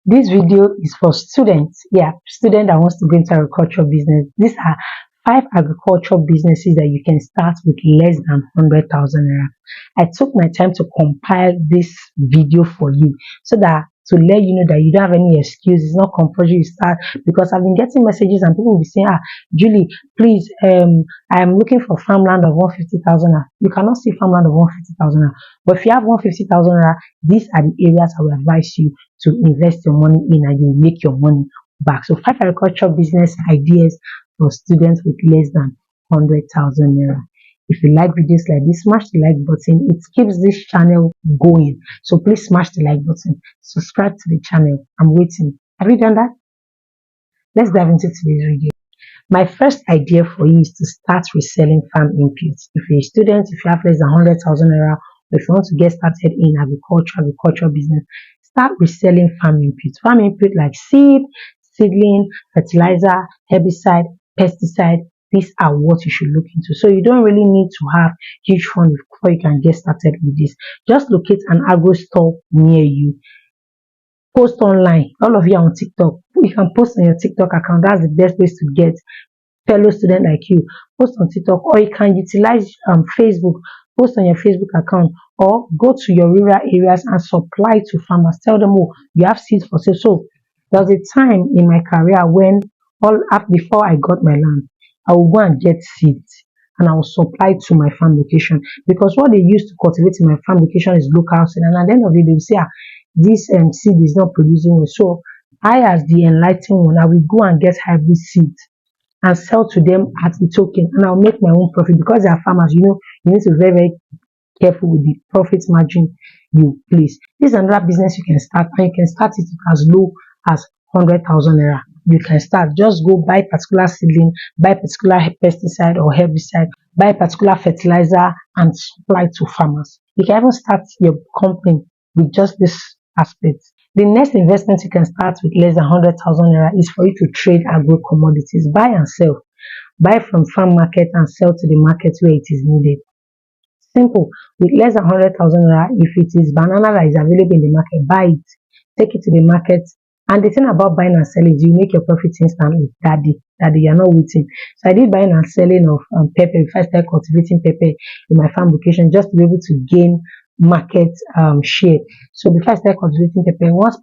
This video is for students. Yeah, student that wants to go into agriculture business. These are 5 agriculture businesses that you can start with less than 100,000 naira. I took my time to compile this video for you so that to let you know that you don't have any excuse. It's not compulsory you start, because I've been getting messages and people will be saying, Julie, please, I am looking for farmland of 150,000 naira. You cannot see farmland of 150,000 naira, but if you have 150,000 naira, these are the areas I will advise you to invest your money in, and you make your money back. So 5 agriculture business ideas for students with less than 100,000 naira. If you like videos like this, smash the like button. It keeps this channel going. So please smash the like button. Subscribe to the channel. I'm waiting. Have you done that? Let's dive into today's video. My first idea for you is to start reselling farm inputs. If you're a student, if you have less than 100,000 naira, or if you want to get started in agriculture business, start reselling farm inputs. Farm input like seed, seedling, fertilizer, herbicide, pesticide. These are what you should look into. So you don't really need to have huge fund before you can get started with this. Just locate an agro store near you. Post online. All of you are on TikTok. You can post on your TikTok account. That's the best place to get fellow student like you. Post on TikTok, or you can utilize Facebook. Post on your Facebook account, or go to your rural areas and supply to farmers. Tell them, oh, you have seeds for sale. So there was a time in my career when before I got my land, I will go and get seeds and I will supply to my farm location, because what they used to cultivate in my farm location is local seed, and at the end of it they will say, this seed is not producing well. So I, as the enlightened one, I will go and get hybrid seeds and sell to them at the token, and I'll make my own profit, because they are farmers. You need to be very, very careful with the profit margin you place. This is another business you can start, and you can start it as low as 100,000 naira. You can start, just go buy particular seedling, buy particular pesticide or herbicide, buy particular fertilizer and supply to farmers. You can even start your company with just this aspect. The next investment you can start with less than 100,000 naira is for you to trade agro-commodities. Buy and sell. Buy from farm market and sell to the market where it is needed. Simple. With less than 100,000 naira, if it is banana that is available in the market, buy it. Take it to the market. And the thing about buying and selling is you make your profit instantly. Daddy, you're not waiting. So I did buying and selling of pepper before I started cultivating pepper in my farm location, just to be able to gain market share. So before I started cultivating pepper, once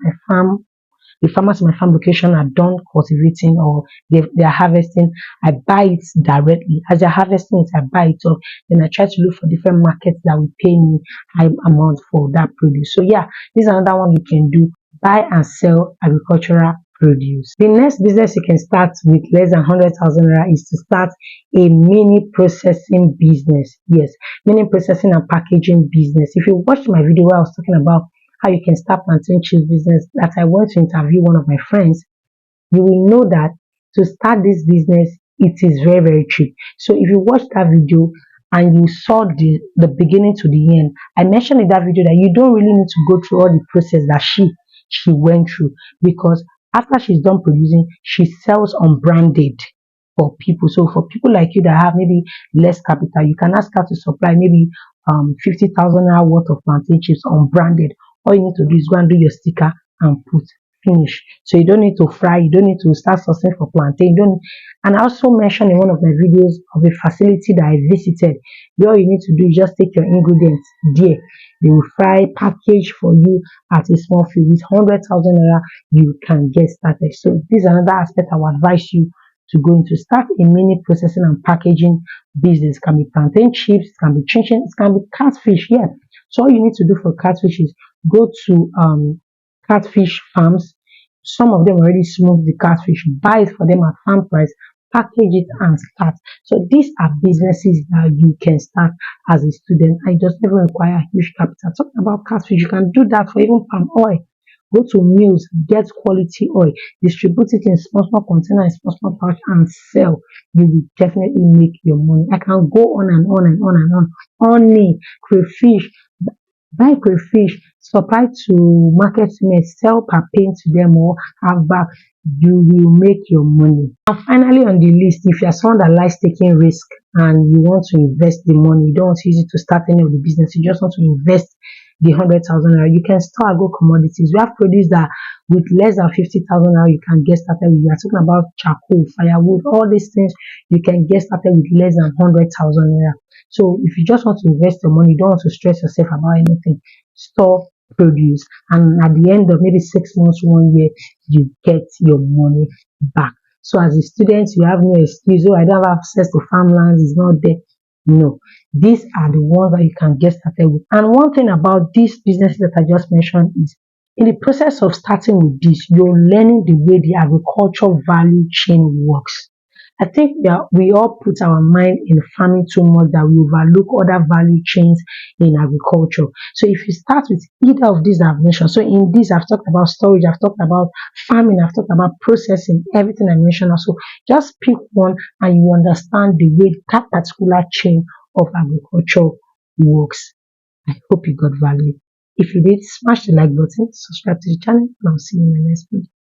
the farmers in my farm location are done cultivating, or they are harvesting, I buy it directly. As they're harvesting it, I buy it up. Then I try to look for different markets that will pay me high amount for that produce. So yeah, this is another one you can do. Buy and sell agricultural produce. The next business you can start with less than 100,000 naira is to start a mini processing business. Yes, mini processing and packaging business. If you watched my video where I was talking about how you can start plantain chips business, that I went to interview one of my friends, you will know that to start this business, it is very, very cheap. So if you watch that video and you saw the beginning to the end, I mentioned in that video that you don't really need to go through all the process that she went through, because after she's done producing, she sells unbranded for people. So for people like you that have maybe less capital, you can ask her to supply maybe 50,000 naira worth of plantain chips unbranded. All you need to do is go and do your sticker and put, finish. So you don't need to fry, you don't need to start sourcing for plantain. And I also mentioned in one of my videos of a facility that I visited, where all you need to do is just take your ingredients there. They will fry, package for you at a small fee. With 100,000 naira, you can get started. So this is another aspect I would advise you to go into. Start a mini processing and packaging business. It can be plantain chips, it can be chinchin, it can be catfish. Yeah. So all you need to do for catfish is go to catfish farms. Some of them already smoke the catfish. Buy it for them at farm price, package it and start. So these are businesses that you can start as a student, and it doesn't even require huge capital. Talking about catfish, you can do that for even palm oil. Go to mills, get quality oil, distribute it in small container, in small pouch, and sell. You will definitely make your money. I can go on and on and on and on. Honey, crayfish, buy crayfish, supply to market women, sell per paint to them or have back. You will make your money. And finally on the list, if you are someone that likes taking risk and you want to invest the money, you don't want to use it to start any of the business, you just want to invest the 100,000 naira. You can store agro-commodities. We have produce that with less than 50,000 naira, you can get started with. We are talking about charcoal, firewood, all these things you can get started with less than 100,000 naira. So if you just want to invest your money, you don't want to stress yourself about anything, store produce, and at the end of maybe 6 months, 1 year, you get your money back. So as a student, you have no excuse. Oh, I don't have access to farmland, it's not there. No, these are the ones that you can get started with. And one thing about these businesses that I just mentioned is in the process of starting with this, you're learning the way the agriculture value chain works. I think we all put our mind in farming too much that we overlook other value chains in agriculture. So if you start with either of these I've mentioned, so in this I've talked about storage, I've talked about farming, I've talked about processing, everything I mentioned also. Just pick one and you understand the way that particular chain of agriculture works. I hope you got value. If you did, smash the like button, subscribe to the channel, and I'll see you in the next video.